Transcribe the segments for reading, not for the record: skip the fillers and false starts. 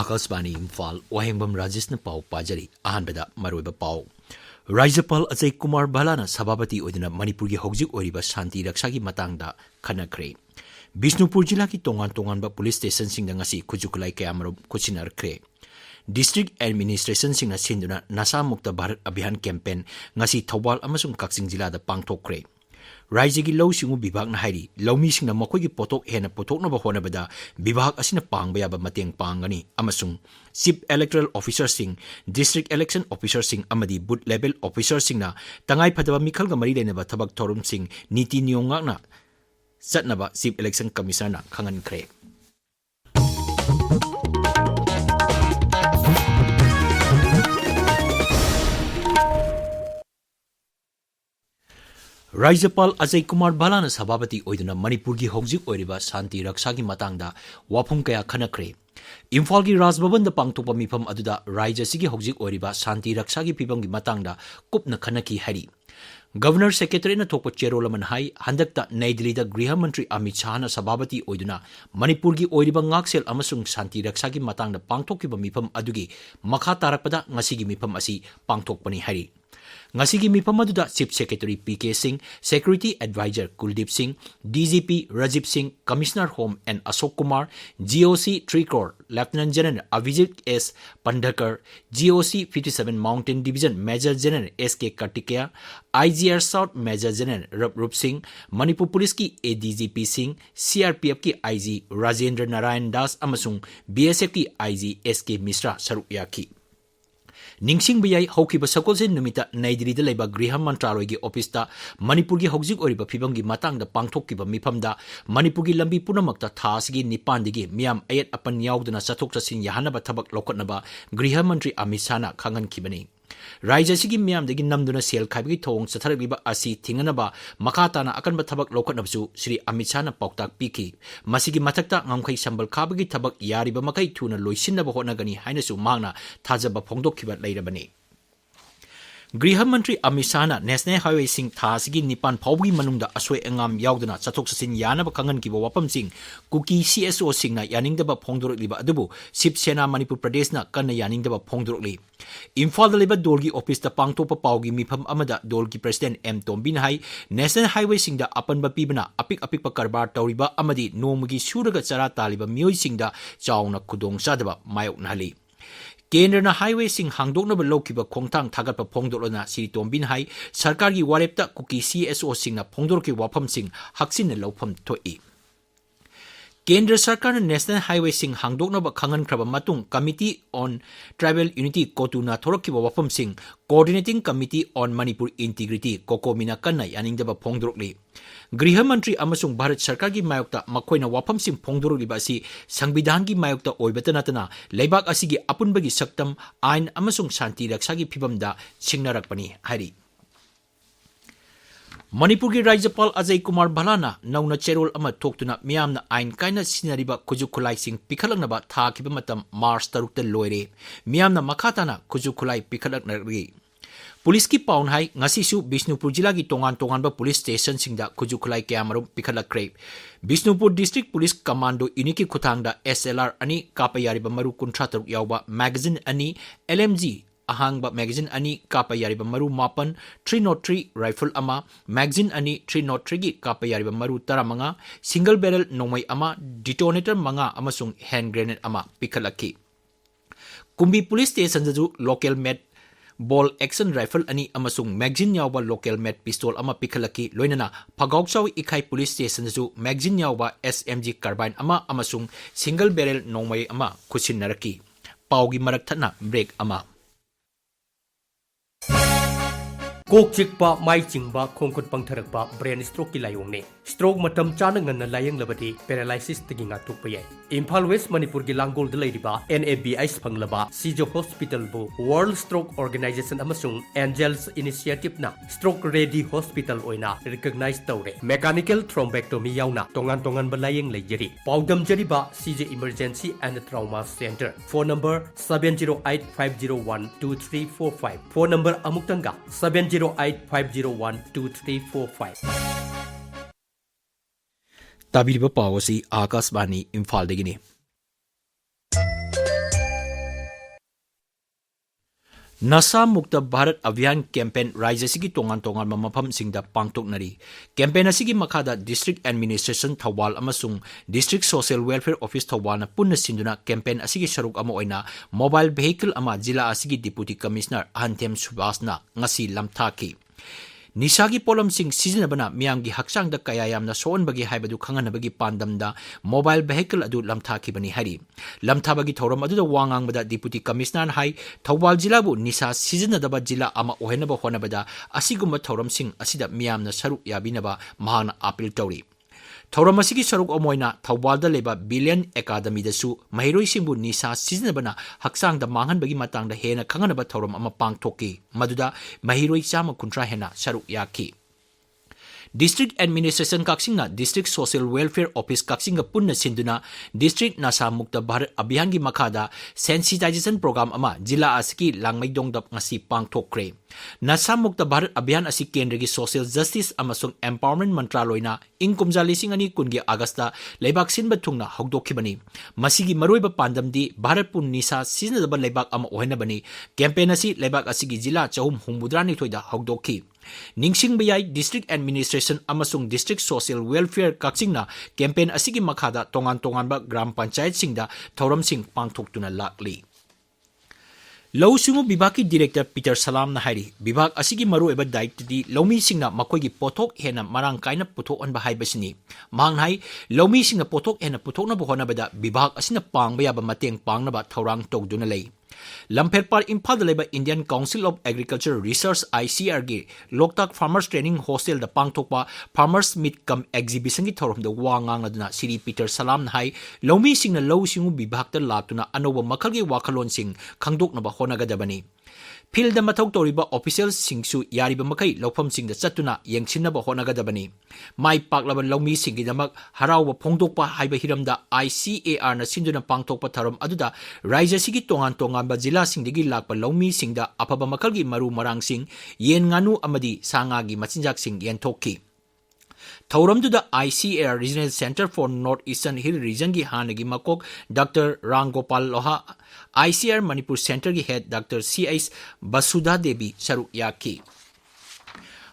Akasbani Imphal Wahengbam Rajesh na pau pajari ahanbada maroiba pau Rajapal Ajay Kumar Bhalana Sabhabati Odina Manipuri Hojik Oriba Shanti Rakshagi Matangda Khanakre Bishnupur Jilla ki tongan ba police station singda ngasi Kujukulai Kayamarom Kuchinarkre District Administration singna sinduna Nasa Mukta Bharat Abhiyan campaign ngasi Thawbal amasung Kaksing Jilla da pangthokre Raijagi Law Singu Bibhag na hairi lawmi singna makoi gi potok hena potokna ba honabada bibhag asina pangba yaba mateng pangani amasung Chief Electoral Officer sing District Election Officer sing amadi booth level officer singna tangai phadaba mikhal ga mari lenaba thabak thorum sing niti niyong na satnaba Chief Election Commissioner na khangan khre Rajapal Ajay Kumar Bhalana Sabhabati Oiduna Manipur gi Hojik Oiriba Shanti Rakshagi Matangda Wafum Kaya Khanakre Imphal gi Rajbhavan da pangtokpa mifam aduda Raija sigi Hojik Oiriba Shanti Rakshagi Pibam gi Matangda Kupna Khanaki hari Governor Secretary na thokpa cherolaman hai handakta Nai Delhi da Griha Mantri Amit Shah na Sabhabati Oiduna Manipur gi Oiriba ngaksel amasung Shanti Rakshagi Matangda pangtokkiba mifam adugi makha tarakpada ngasigi mifam asi pangtokpani hari Ngasigi mifam aduda Chief Secretary PK Singh, Security Advisor Kuldeep Singh, DGP Rajiv Singh, Commissioner Home and Ashok Kumar, GOC Tricor, Lieutenant General Avijit S. Pandhakar, GOC 57 Mountain Division Major General SK Kartikeya, IGR South Major General Rup Singh, Manipur Police ki ADGP Singh, CRPF ki IG Rajendra Narayan Das amasung BSF ki IG SK Mishra saruk yaki. Ningsing Bayai Hokiba Sakolse Numita Naidri de Leba Griham Mantrarogi Opista, Manipurgi Hojik Oriba Pibangi Matang the Pangtokiba Mipamda, Manipurgi Lambi Punamakta Tasigi Nipandigi, Miam Ayat Apan Yaudana Satokta Sin Yahanaba Tabak Lokotnaba, Griham Mantri Amisana Kangan Kibani. Raija sigi miyam dagi namduna sel khaibigi thong satharabiba asi thinganaba makatana akanba thabak lokotnabsu Shri Amit Shah na pauktak piki masigi mathakta ngamkhai sambal khabagi thabak yariba makai thuna loisinaba hotnagani hainasu mangna thajaba phongdokkiba leirabani Griha Mantri Amit Shah na National Highway sing thasigi nipan phawgi manungda asoi angam yaudana chathok sasin yanaba kangan kiba wapam sing kuki CSO sing na yaningdaba phongdorokliba adubu Ship Sena Manipur Pradesh na kanna yaningdaba phongdorokli Imphal da leba dolgi office da pangtopa paugi mifam amada dolgi President M Tombin hai National Highway sing da apanba pibana apik pa karbar tawriba amadi nomagi suraga chara taliba mioi sing da chauna khudong sadaba mayok nali Kendra na highway sing hangdoknaba lokiba khongthang thagatpa phongdorona Sri Tombin hai sarkar gi warepta kuki CSO sing na phongdorki wafam sing haksin na lawpham thoi Kendra Sarkar na National Highway sing hangdoknaba khangan khraba matung Committee on Tribal Unity Kotuna thorokkiba wafam sing Coordinating Committee on Manipur Integrity Kokomina kanna yaningdaba phongdorokli Griha Mantri amasung Bharat Sarkar gi mayokta makoina wafam sing phongdorokliba asi Sangvidhan gi mayokta oibata natana leibak asigi apunbagi saktam ain amasung shanti raksagi phibamda chingnarakpani hari Manipur gi Rajapal Ajay Kumar Bhalana nauna cherol ama thoktuna miyamna ain kaina sinariba kujukulai sing pikhalaknaba thakiba matam March 3 ta loire miyamna makhatana kujukulai pikhalaknari Police ki paun hai ngasi su Bishnupur Jilla gi tongan ba police station singda kujukulai kayamarum pikhalakre Bishnupur District Police Commando Unit ki khuthangda SLR ani kapayariba maru 13 yawba magazine ani LMG ahangba magazine ani kapayariba maru mapan 303 rifle ama magazine ani 303 gi kapayariba maru taramanga single barrel nomai ama detonator manga amasung hand grenade ama pikhalaki Kumbi police station jaju local made ball action rifle ani amasung magazine yawba local made pistol ama pikhalaki loinana phagaukchaw ikhai police station jaju magazine yawba SMG carbine ama amasung single barrel nomai ama khusinnaraki paugi marak thana break ama Kok chikpa mai chingba khongkut pangtharakpa brain stroke ki layong ne stroke matam chana nganna layang labati paralysis tagi nga tukpa yai Imphal West Manipur gi Langgol da leiriba NABI phanglaba Sijo Hospital bu World Stroke Organization amasung Angels Initiative na Stroke Ready Hospital oina recognize tawre mechanical thrombectomy yauna tongan ba layang leijeri paudam jariba CJ Emergency and Trauma Center phone number 7085012345 phone number amuktanga 7085012345 Tabiriba Pawasi Akasbani Imphal Degini Nasa Mukta Bharat Abhiyan campaign Rajya Sigi tongan tongan mamapam singda pangtoknari. Campaign asigi makada District Administration Thawal amasung District Social Welfare Office Thawal na punna sinduna campaign asigi saruk ama oina mobile vehicle ama jila asigi Deputy Commissioner Ahantem Subhasna ngasi lamthaki. Nisagi polam sing sizinabana miyamgi haksang da kaya yamna soon bagi haibadu kanganabagi pandamda mobile vehicle adu lamthaki bani hari. Lamthabagi thoram adu da wangang bada Deputy Commissioner hai Thawal jilabu nisa sizinadaba jila ama ohenaba honabada asigumba thoram sing asida miyamna saruk yabinaba mahana appeal tawri. Thoram asigi saruk omoina Thawalda leba Billion Academy dasu mahiroi singbu nisa sizinabana haksang da mangan bagi matang da hena kanganaba thoram ama pangthoki maduda mahiroi chama kuntra hena saruk yaki. District Administration Kaksingna District Social Welfare Office Kaksinga punna sinduna District Nasa Mukta Bharat Abhiyan gi makada sensitization program ama jila asiki langmaidong dap ngasi pangthokre. Nasa Mukta Bharat Abhiyan asik kendra gi Social Justice amasung Empowerment Mantraloyna ingkumja lising ani kungi Agasta leibak sinba thungna hogdokhibani. Masigi maroiba pandamdi Bharat pun nisa sizinadaba leibak ama ohenabani. Campaign asi leibak asigi jila chahum humbudrani thoida hogdokhi. Ningsing bayay District Administration amasung District Social Welfare Kaksingna campaign asigi makada tongan-tongan ba Gram Panchayat singda thoram sing pangthoktuna lakli. Law Sungu Bibaki Director Peter Salam na hari Bibak asigi maru eba daitdi lawmi singna makoigi pothok hena marang kaina puthok an bahay basini. Mangnay lawmi singna pothok hena puthok na buhona bada Bibak asina pangbaya ba mateng pang na ba thorang togduna lay. Lamperpar Imphal leba Indian Council of Agriculture Research ICR gi Loktak Farmers Training Hostel da pangthokpa Farmers Meet Cum Exhibition gi thorom da wangang aduna Siri Peter Salam na hai lawmi singna law singu bibhak ta latuna anoba makal gi wakhalon sing khangdok na ba honagadabani. Field da mathok toriba officials singsu yariba makai lawpham singda chatuna yengsinna ba honagadabani. Mai paklaba lawmi singi damak harawa phongdokpa haiba hiramda ICAR na sinduna pangthokpa tharom aduda Rajya sigi tongan tongan ba jila singdagi lakpa lawmi singda apaba makal gi maru marang sing yen nganu amadi sanga gi machinjak sing yenthokki. Thauram to the ICAR Regional Center for North-Eastern Hill Region gi hanagi makok Dr. Rangopal Loha ICAR Manipur Center gi head Dr. C.S. Basudha Devi saruk yaki.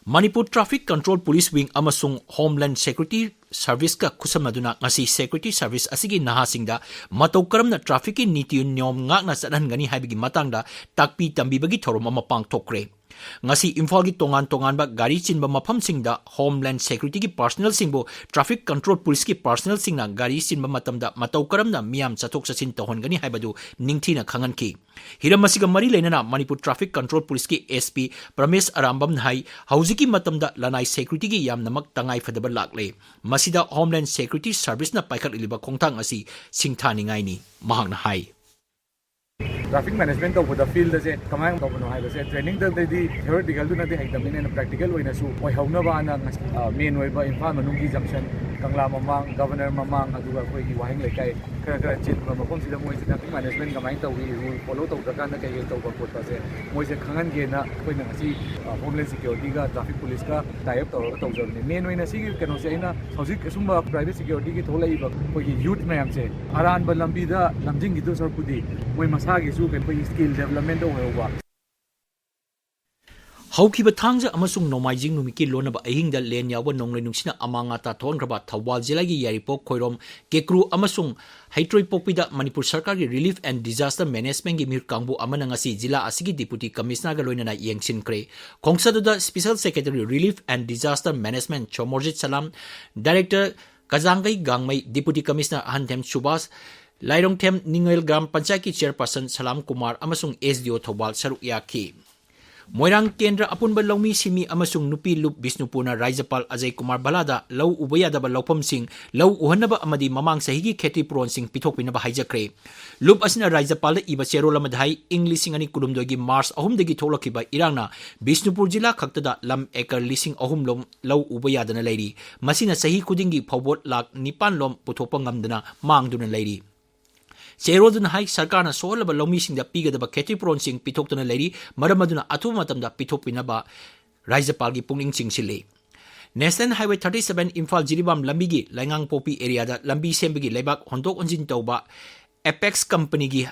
Manipur Traffic Control Police Wing amasung Homeland Security Service ka kusamaduna ngasi Security Service asigi nahasingda matau karamna traffic niti nyom ngak na sadan gani haibigi matangda takpi tambi bagi thorom ama pangthokre. Ngasi Imphal gi tongan-tongan ba gari chinba mafam singda Homeland Security gi personnel singbo Traffic Control Police gi personnel singna gari chinba matamda matau karamna miyam chathok chachin tohon gani haibadu ningthina khangan ki. Hiram masiga mari leinana Manipur Traffic Control Police ki SP Pramesh Arambam hai haujiki matamda lanai security gi yam namak tangai fadaba lakle. Masida Homeland Security Service na paikhat iliba khongthang asi singthani ngai ni mahang na hai. Traffic management to the field ase kamay to no hai base training the theoretical na de ekdam ne practical oina su oi hauna ba na main oi ba Imphal manungi junction Kangla mamang governor mamang aduga koi gi wahing lekai kara chin ma kom sida moi traffic management kamay to rule follow to kan na kai to ba pot ase moi se khangan ge na koi na si homeland security ga traffic police ka tie up to jor ne main oina si kano se ina hojik sumba private security gi tholai ba koi gi youth mayam se aran ba lambi da lamjing gi do sor pudi moi masa gi su kan skill development do wa Haukiba thangja amasung nomaijing numiki lonaba ahingda len yawa nonglai nungsina amanga ta thon graba Thawal jilagi yaripok khoirom kekru amasung haitroi pokpida Manipur Sarkar gi Relief and Disaster Management gi mir kangbu amana ngasi jila asigi Deputy Commissioner ga loinana yengsin kre khongsaduda Special Secretary Relief and Disaster Management Chomorjit Salam Director Kazangai Gangmai Deputy Commissioner Ahantem Subhas Lairongthem Ningel Gram Panchayat ki Chairperson Salam Kumar amasung SDO Thawal saruk yaki. Moirang Kendra apunba lawmi simi amasung nupi lup Bisnupuna Rajapal Ajay Kumar Balada law ubayadaba lawpam sing law uhanaba amadi mamang sahigi kheti pron sing pithokpinaba haijakre. Lup asina Rajapal iba cherola madhai English singani kulumdogi Mars ahumdagi tholakiba irangna Bisnupur jila khaktada lam ekar lising ahum lom law ubayadana leiri. Masina sahi kudingi phobot lak nipan lom puthokpa ngamdana mangduna leiri. Cherodun hai sarkarna sohlaba lawmi singda pigadaba kheti pron sing pithoktuna leiri maramaduna athu matamda pithokpinaba Rajapal gi pungning chingsile. National Highway 37 Imphal Jiribam lambi gi Laingang Popi area da lambi sembagi leibak hondok onjin tawba Apex Company gi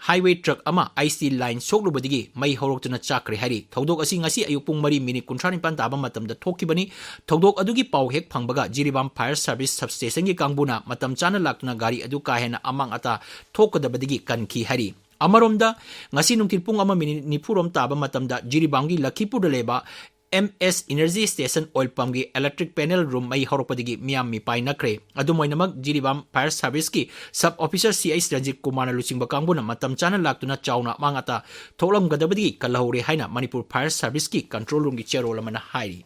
highway truck ama IC line soklubadigi mai horoktuna chakre hari thodok asi ngasi ayuk pung 3 minute 39 taba matamda thokibani thodok adugi paw hek phangbaga Jiribam fire service substation gi kangbuna matam chana laktuna gari adu ka hena amang ata thokadabadigi kanki hari amaromda ngasi nungtil pung 1 minute 9 taba matamda Jiribam gi Lakhipur da leba MS Energy Station Oil Pump gi electric panel room mai horopadigi miam mi pai nakre adumoinamak Jiribam fire service ki sub officer CI Ranjit Kumar na luchingba kangbuna matam chana laktuna chauna mangata tholam gadabadigi kalahore haina Manipur fire service ki control room gi chairol amana hairi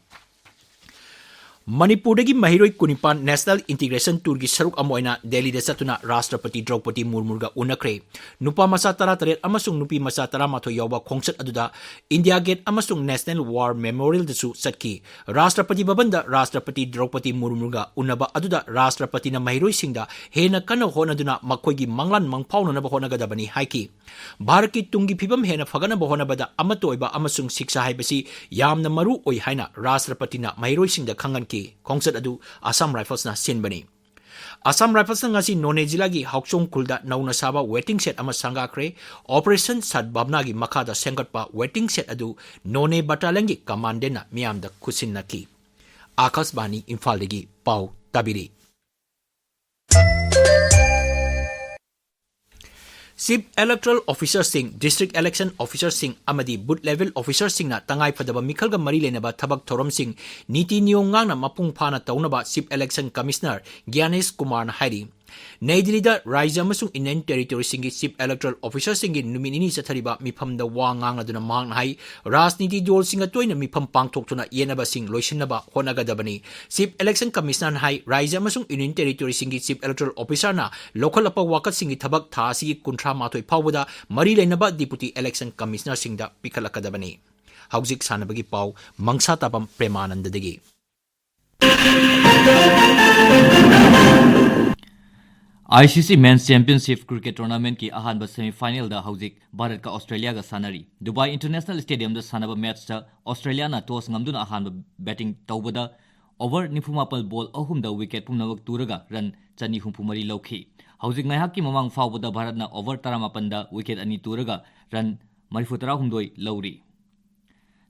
Manipur dagi mahiroi kunipan National Integration Tour gi saruk amoina Delhi da satuna Rashtrapati Draupadi Murmu ga unakre nupa masa tara taret amasung nupi masa tara matho yawa khongsat aduda India Gate amasung National War Memorial da su satki Rashtrapati Bhavan da Rashtrapati Draupadi Murmu ga unaba aduda Rashtrapati na mahiroi singda hena kana honaduna makhoi gi manglan mangphauna na bahona ga dabani haiki Bharat ki tungi phibam hena phagana bahona bada amatoiba amasung shiksha haibasi yamna maru oi haina Rashtrapati na mahiroi singda khangan Kongsat adu Assam Rifles na sinbani Assam Rifles na ngasi None Jila gi Hokchong Kulda nauna saba waiting set ama sangakre Operation Sadbabna gi makada sengatpa waiting set adu None Battalion gi commandant na miyamda kusin naki Akasbani Imphal dagi pau tabiri Chief Electoral Officer Singh, District Election Officer Singh, amadi Booth Level Officer Singh na tangay padaba Mikhalga mari lenaba tabak thorom Singh, niti niyong ngang na mapung pana taunaba Chief Election Commissioner Gyanesh Kumar na hari. Naidilida Raija amasung Indian Territory Singh Chief Electoral Officer Singh numinini sa thariba mifam da wa ngang na duna mang na hai Rajniti dol Singh atoy na mifam pangtok tuna yenaba Singh loisin na ba honagadabani Chief Election Commissioner hai Raija amasung Indian Territory Singh Chief Electoral Officer na local apa wakat Singh thabak tha si kuntra matoy pawda mari lenaba Deputy Election Commissioner Singh da pikalakadabani Hauzik sanabagi paw Mangsatabam Premananda dagi ICC Men's Championship Cricket Tournament की अहानबा semifinal दा हौजिक भारत का Australia का सानरी Dubai international stadium दा सानबा match दा Australia ना toss ngamduna अहानबा batting तौबदा ओवर 94 बॉल अहुम दा विकेट पुमनवक तुरगा रन चनी हुमपुमरी लौखी हौजिक नायहाक की ममांग फावबदा भारत ना ओवर 18 दा विकेट अनि तुरगा run 34 lorry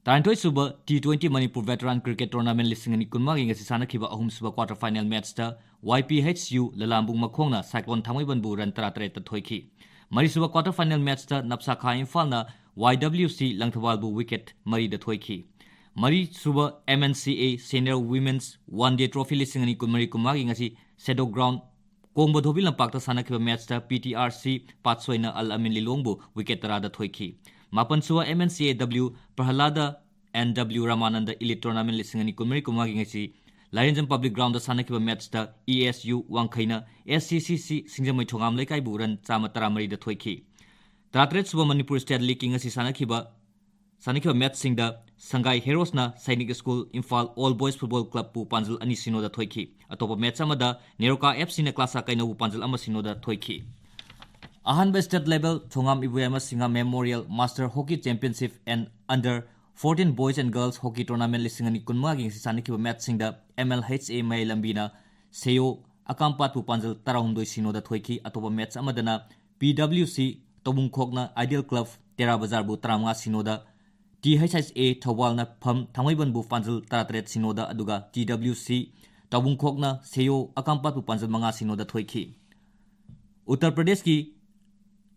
Tarantoi suba T20 Manipur Veteran Cricket Tournament listing ani kunma gi ngasi sanakhiba ahum suba quarter final match ta YPHU Lalambung Makhongna Cyclone Thamaiban bu ran 33 ta thoiki mari suba quarter final match ta Napsa Kha Imphal na YWC Langthawal bu wicket mari da thoiki mari suba MNCA Senior Women's One Day Trophy listing ani kunmari kunma gi ngasi Shadow Ground Kongba Dhobil Lampak ta sanakhiba match ta PTRC Patsoina Al Amin Lilong bu wicket tara da thoiki Mapan suwa MNCAW Prahalada NW Ramananda Elite Tournament lisingani kumari kumagi ngasi Lions Public Ground da sanakiba match da ESU Wangkhaina SCCC Singjamai Thongam Lekai buran chama taramari da thoiki Tratret suba Manipur State League ngasi sanakiba match singda Sangai Heroes na Sainik School Imphal All Boys Football Club pu panjal ani sino da thoiki atopa match amada Neroka FC na klasa kaina bu panjal ama sino da thoiki Ahanba state level Thongam Ibuyama Singha Memorial Master Hockey Championship and Under 14 Boys and Girls Hockey Tournament lisingani kunma gi saniki match singda MLHA Mai Lambina Seyo Akampat pu panjal tarahumdoi sino da thoiki atoba match amadana PWC Tobung Khokna Ideal Club Tera Bazar bu 35 sino da THSA Thawal na pham Thamaiban bu panjal 33 sino da aduga TWC Tobung Khokna Seyo Akampat pu panjal 5 sino da thoiki Uttar Pradesh ki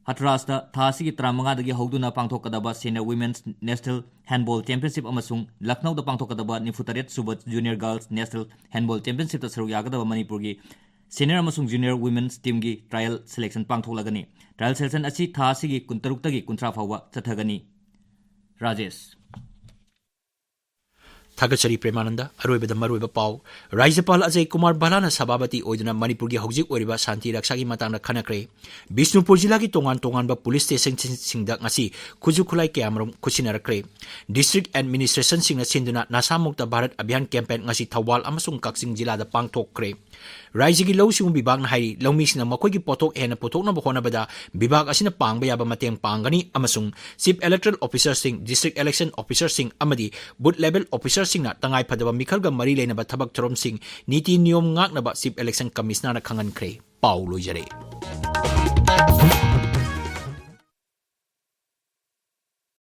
Hatrasta Thasi ki Tramanga dagi Hauduna Pangthokadaba Senior Women's National Handball Championship amasung Lucknow da Pangthokadaba Nifutaret Subat Junior Girls National Handball Championship ta saru yagadaba Manipur gi Senior amasung Junior Women's Team gi trial selection pangtholagani trial selection asi Thasi gi 13 tagi 13 fawa chathagani Rajesh Thagachari Premananda Aroibada Maroiba Pau Rajapal Ajay Kumar Balana Sababati Oiduna Manipur gi Hojik Oriba Santi Raksagi Matangna Khanakre Bisnupur Jila gi Tongan ba Police Station Singda ngasi Kujukulai Kamrom Kuchinarakre District Administration Singna Sinduna Nasamukta Bharat Abhiyan Campaign ngasi Thawal amasung Kaksing Jila da Pangthokre Raijigi Lawsung Bibag na Hari Lawmisna Makoigi Potok Hena Potok na Bahona Bada Bibag Asina Pangbaya ba Mateng Pangani amasung Chief Electoral Officer Singh District Election Officer Singh Amadi Booth Level Officer Singh na tangay padaba Mikhalga mari lay na ba tabak thorom Singh niti niyom ngak na ba Chief Election Commissioner na Khangan Kre Paulo Jare